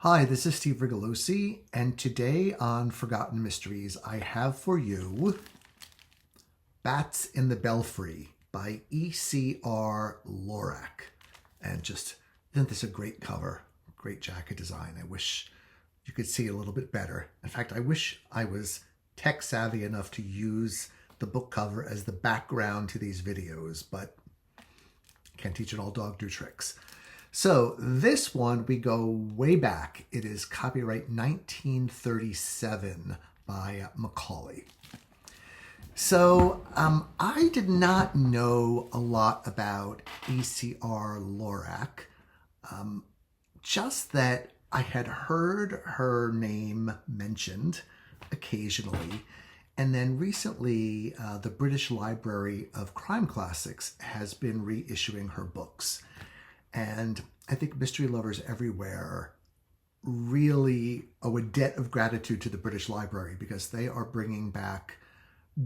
Hi, this is Steve Rigolosi, and today on Forgotten Mysteries, I have for you Bats in the Belfry by E.C.R. Lorac. And just, isn't this a great cover? Great jacket design. I wish you could see a little bit better. In fact, I wish I was tech savvy enough to use the book cover as the background to these videos, but can't teach an old dog new tricks. So this one, we go way back. It is copyright 1937 by Macaulay. So I did not know a lot about E.C.R. Lorac, just that I had heard her name mentioned occasionally. And then recently, the British Library of Crime Classics has been reissuing her books. And I think mystery lovers everywhere really owe a debt of gratitude to the British Library because they are bringing back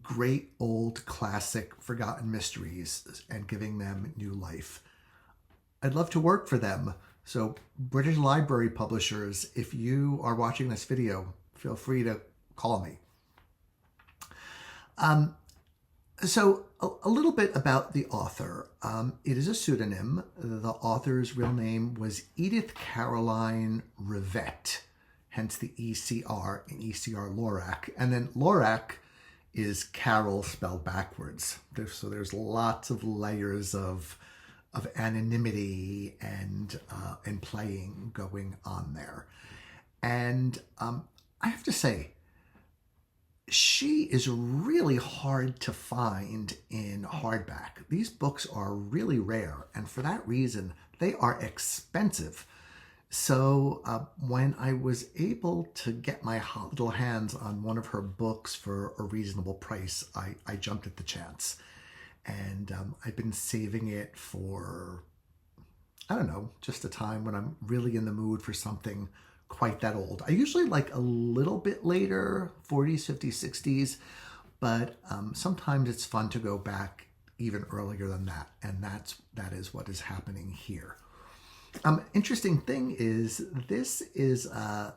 great old classic forgotten mysteries and giving them new life. I'd love to work for them. So British Library publishers, if you are watching this video, feel free to call me. So a little bit about the author. It is a pseudonym. The author's real name was Edith Caroline Rivett, hence the ECR in ECR Lorac. And then Lorac is Carol spelled backwards. So there's lots of layers of anonymity and playing going on there. And I have to say, she is really hard to find in hardback. These books are really rare, and for that reason, they are expensive. So when I was able to get my little hands on one of her books for a reasonable price, I jumped at the chance. And I've been saving it for, I don't know, just a time when I'm really in the mood for something quite that old. I usually like a little bit later, 40s, 50s, 60s, but sometimes it's fun to go back even earlier than that, and that is what is happening here. Interesting thing is, this is a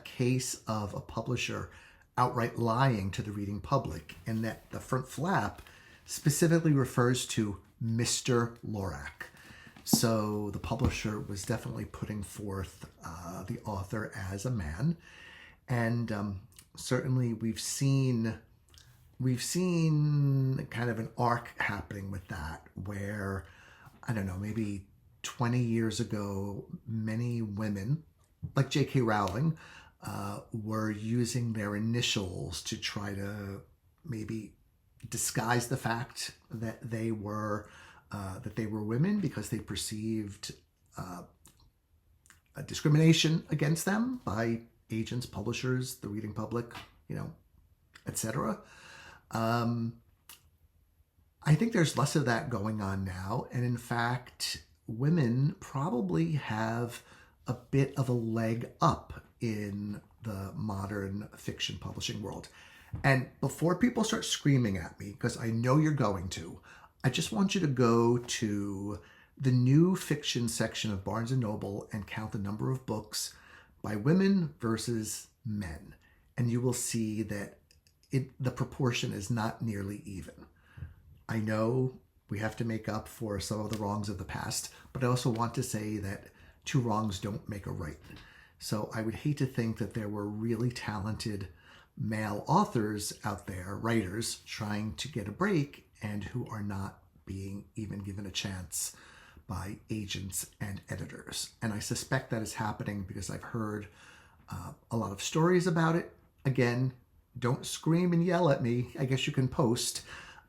case of a publisher outright lying to the reading public, in that the front flap specifically refers to Mr. Lorac. So the publisher was definitely putting forth the author as a man, and certainly we've seen kind of an arc happening with that, where, I don't know, maybe 20 years ago, many women, like J.K. Rowling, were using their initials to try to maybe disguise the fact that they were women, because they perceived a discrimination against them by agents, publishers, the reading public, etc. I think there's less of that going on now, and in fact, women probably have a bit of a leg up in the modern fiction publishing world. And before people start screaming at me, because I know you're going to, I just want you to go to the new fiction section of Barnes & Noble and count the number of books by women versus men. And you will see that the proportion is not nearly even. I know we have to make up for some of the wrongs of the past, but I also want to say that two wrongs don't make a right. So I would hate to think that there were really talented male authors out there, writers, trying to get a break and who are not being even given a chance by agents and editors. And I suspect that is happening because I've heard a lot of stories about it. Again, don't scream and yell at me. I guess you can post.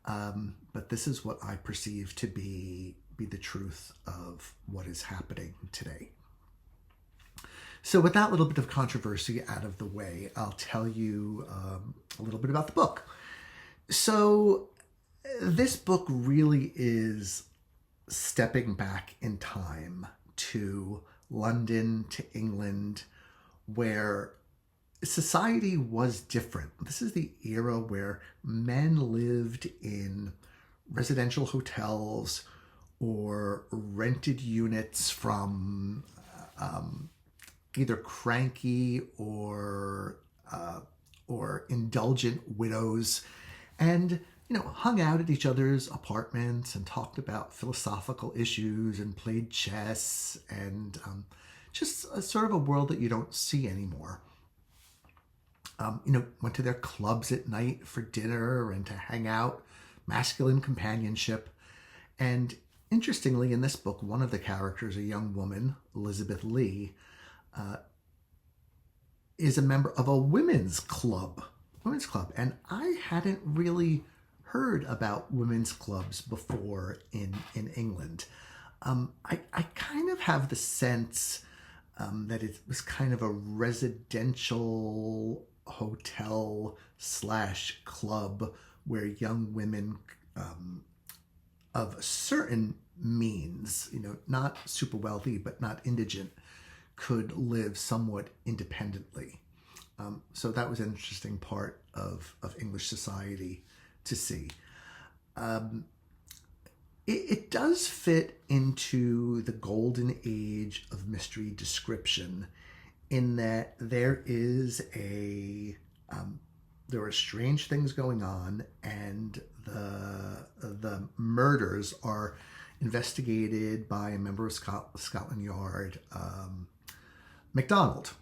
But this is what I perceive to be the truth of what is happening today. So with that little bit of controversy out of the way, I'll tell you a little bit about the book. So this book really is stepping back in time to London, to England, where society was different. This is the era where men lived in residential hotels or rented units from either cranky or indulgent widows, and hung out at each other's apartments and talked about philosophical issues and played chess, and just a sort of a world that you don't see anymore. Went to their clubs at night for dinner and to hang out, masculine companionship. And interestingly, in this book, one of the characters, a young woman, Elizabeth Lee, is a member of a women's club. And I hadn't really heard about women's clubs before in England. I kind of have the sense that it was kind of a residential hotel / club where young women of certain means, not super wealthy but not indigent, could live somewhat independently. So that was an interesting part of English society to see. It does fit into the golden age of mystery description in that there are strange things going on, and the murders are investigated by a member of Scotland Yard, Macdonald.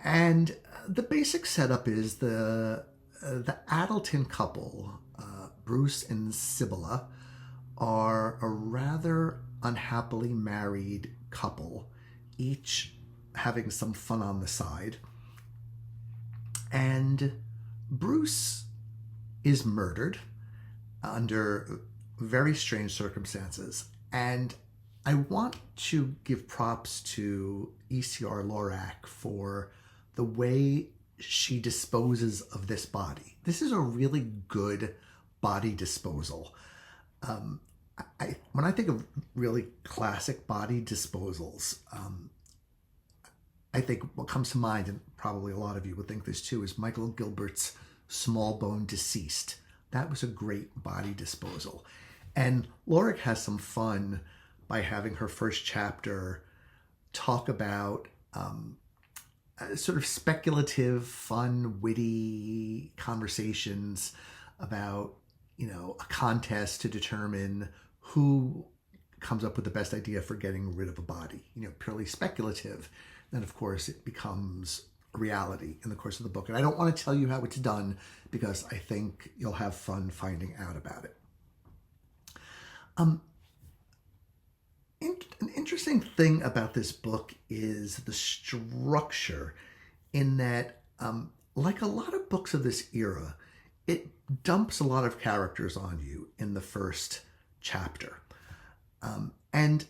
And the basic setup is the Addleton couple, Bruce and Sibylla, are a rather unhappily married couple, each having some fun on the side. And Bruce is murdered under very strange circumstances. And I want to give props to E.C.R. Lorac for the way she disposes of this body. This is a really good body disposal. When I think of really classic body disposals, I think what comes to mind, and probably a lot of you would think this too, is Michael Gilbert's Small Bone Deceased. That was a great body disposal. And Lorac has some fun by having her first chapter talk about sort of speculative, fun, witty conversations about, a contest to determine who comes up with the best idea for getting rid of a body, purely speculative. Then, of course, it becomes a reality in the course of the book. And I don't want to tell you how it's done because I think you'll have fun finding out about it. An interesting thing about this book is the structure, in that, like a lot of books of this era, it dumps a lot of characters on you in the first chapter. And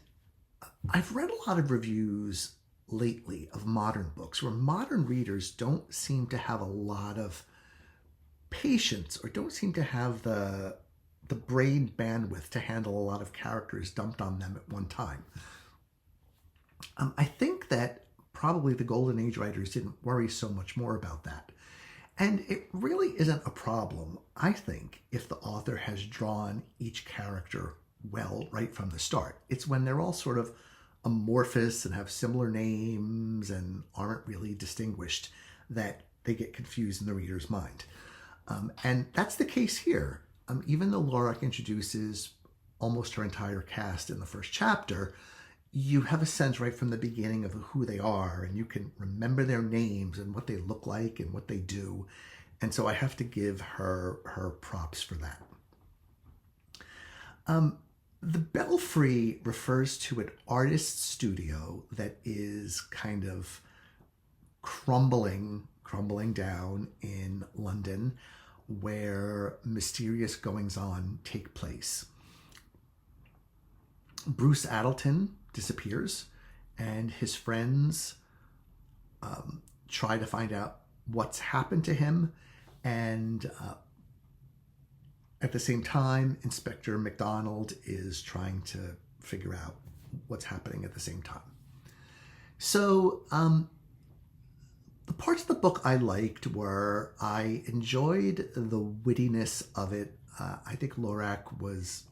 I've read a lot of reviews lately of modern books where modern readers don't seem to have a lot of patience, or don't seem to have the brain bandwidth to handle a lot of characters dumped on them at one time. I think that probably the Golden Age writers didn't worry so much more about that. And it really isn't a problem, I think, if the author has drawn each character well right from the start. It's when they're all sort of amorphous and have similar names and aren't really distinguished that they get confused in the reader's mind. And that's the case here. Even though Lorac introduces almost her entire cast in the first chapter, you have a sense right from the beginning of who they are, and you can remember their names and what they look like and what they do. And so I have to give her props for that. The Belfry refers to an artist's studio that is kind of crumbling down in London, where mysterious goings-on take place. Bruce Addleton disappears, and his friends try to find out what's happened to him, and at the same time, Inspector Macdonald is trying to figure out what's happening at the same time. So the parts of the book I liked were, I enjoyed the wittiness of it. I think Lorac was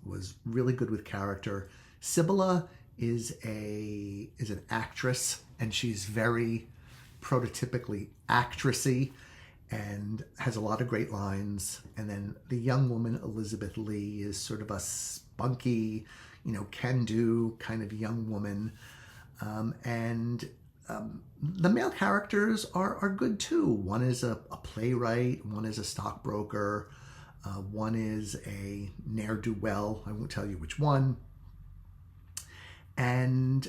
really good with character. Sibylla is an actress, and she's very prototypically actressy and has a lot of great lines. And then the young woman, Elizabeth Lee, is sort of a spunky, can-do kind of young woman. The male characters are good too. One is a playwright, one is a stockbroker, one is a ne'er-do-well. I won't tell you which one. And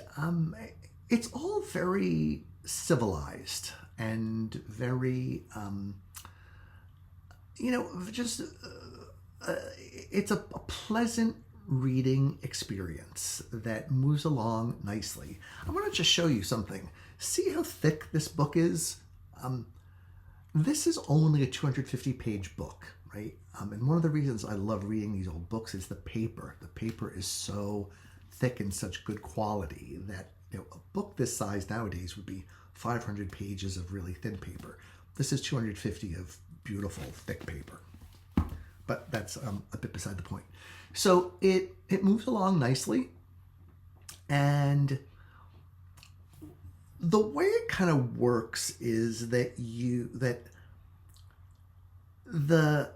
it's all very civilized and very, it's a pleasant reading experience that moves along nicely. I want to just show you something. See how thick this book is? This is only a 250-page book, right? And one of the reasons I love reading these old books is the paper. The paper is so thick and such good quality that a book this size nowadays would be 500 pages of really thin paper. This is 250 of beautiful thick paper. But that's a bit beside the point. So it moves along nicely, and the way it kind of works is that the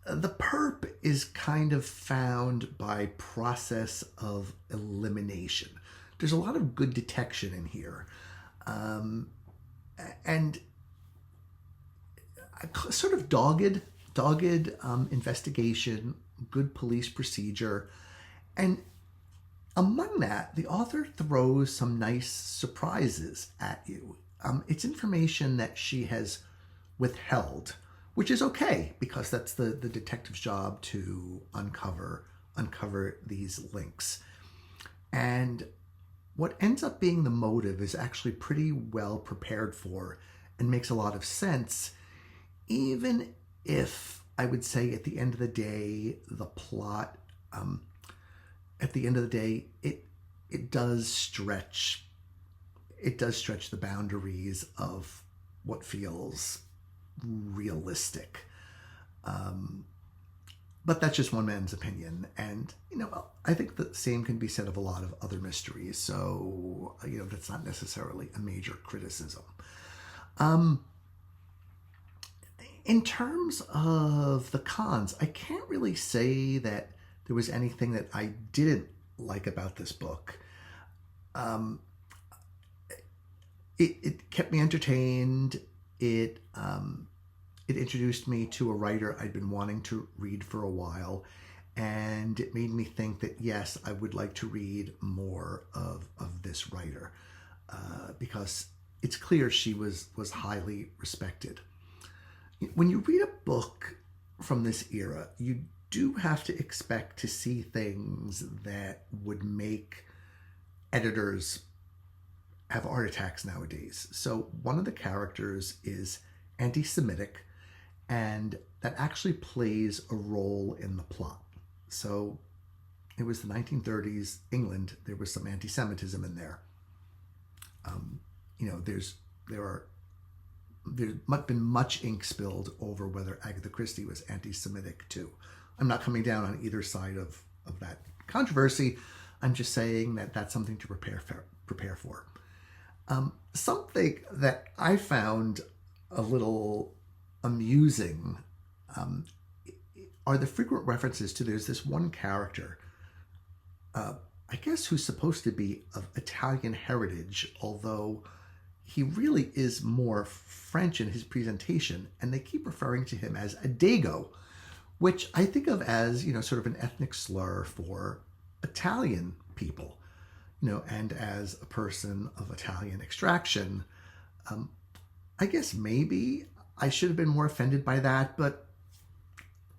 perp is kind of found by process of elimination. There's a lot of good detection in here, and a sort of dogged investigation, good police procedure, and among that, the author throws some nice surprises at you. It's information that she has withheld, which is okay, because that's the detective's job to uncover these links. And what ends up being the motive is actually pretty well prepared for and makes a lot of sense, even if I would say at the end of the day, the plot, at the end of the day, it does stretch the boundaries of what feels realistic. But that's just one man's opinion. And, I think the same can be said of a lot of other mysteries. So, that's not necessarily a major criticism. In terms of the cons, I can't really say that there was anything that I didn't like about this book. It kept me entertained. It introduced me to a writer I'd been wanting to read for a while, and it made me think that, yes, I would like to read more of this writer, because it's clear she was highly respected. When you read a book from this era, you do have to expect to see things that would make editors have heart attacks nowadays. So one of the characters is anti-Semitic, and that actually plays a role in the plot. So it was the 1930s England. There was some anti-Semitism in there. There's been much ink spilled over whether Agatha Christie was anti-Semitic too. I'm not coming down on either side of that controversy. I'm just saying that that's something to prepare for. Something that I found a little amusing are the frequent references to, there's this one character, I guess, who's supposed to be of Italian heritage, although he really is more French in his presentation, and they keep referring to him as a Dago, which I think of as, sort of an ethnic slur for Italian people, and as a person of Italian extraction. I guess maybe I should have been more offended by that, but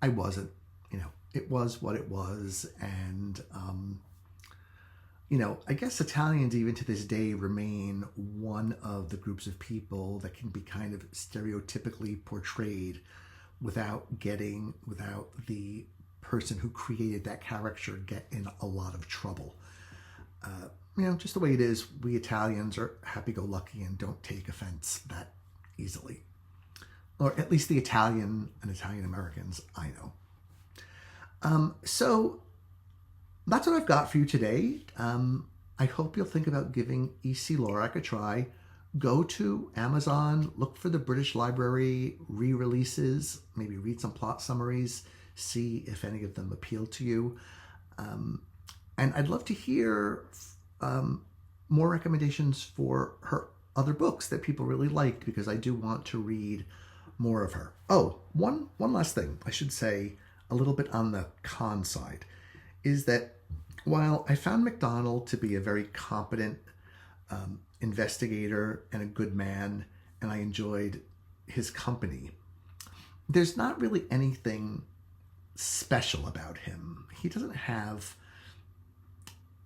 I wasn't. It was what it was, and I guess Italians even to this day remain one of the groups of people that can be kind of stereotypically portrayed without the person who created that character get in a lot of trouble. Just the way it is, we Italians are happy-go-lucky and don't take offense that easily. Or at least the Italian and Italian Americans I know. So that's what I've got for you today. I hope you'll think about giving E.C. Lorac a try. Go to Amazon, look for the British Library re-releases, maybe read some plot summaries, see if any of them appeal to you. And I'd love to hear more recommendations for her other books that people really liked, because I do want to read more of her. Oh, one last thing I should say, a little bit on the con side, is that while I found Macdonald to be a very competent investigator and a good man, and I enjoyed his company, there's not really anything special about him. He doesn't have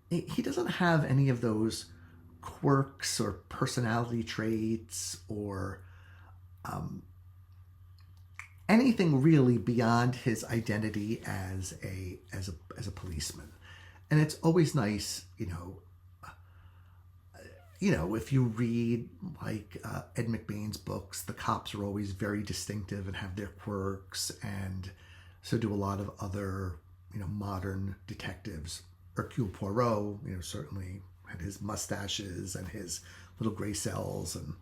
any of those quirks or personality traits or anything really beyond his identity as a policeman. And it's always nice, if you read like Ed McBain's books, the cops are always very distinctive and have their quirks, and so do a lot of other, modern detectives. Hercule Poirot, certainly had his mustaches and his little gray cells and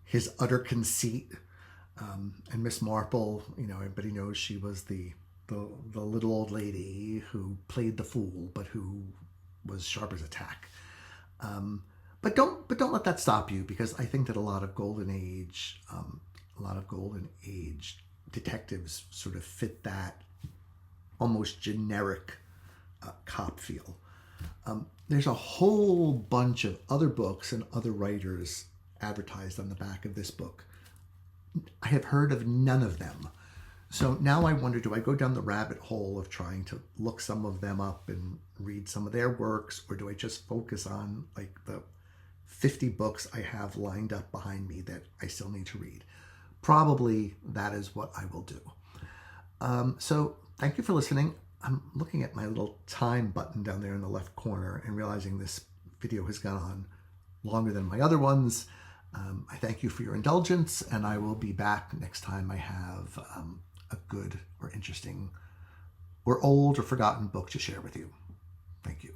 his utter conceit. And Miss Marple, everybody knows she was the little old lady who played the fool, but who was sharp as a tack. But don't let that stop you, because I think that a lot of golden age detectives sort of fit that almost generic cop feel. There's a whole bunch of other books and other writers advertised on the back of this book. I have heard of none of them. So now I wonder, do I go down the rabbit hole of trying to look some of them up and read some of their works, or do I just focus on like the 50 books I have lined up behind me that I still need to read? Probably that is what I will do. So thank you for listening. I'm looking at my little time button down there in the left corner and realizing this video has gone on longer than my other ones. I thank you for your indulgence, and I will be back next time I have a good or interesting or old or forgotten book to share with you. Thank you.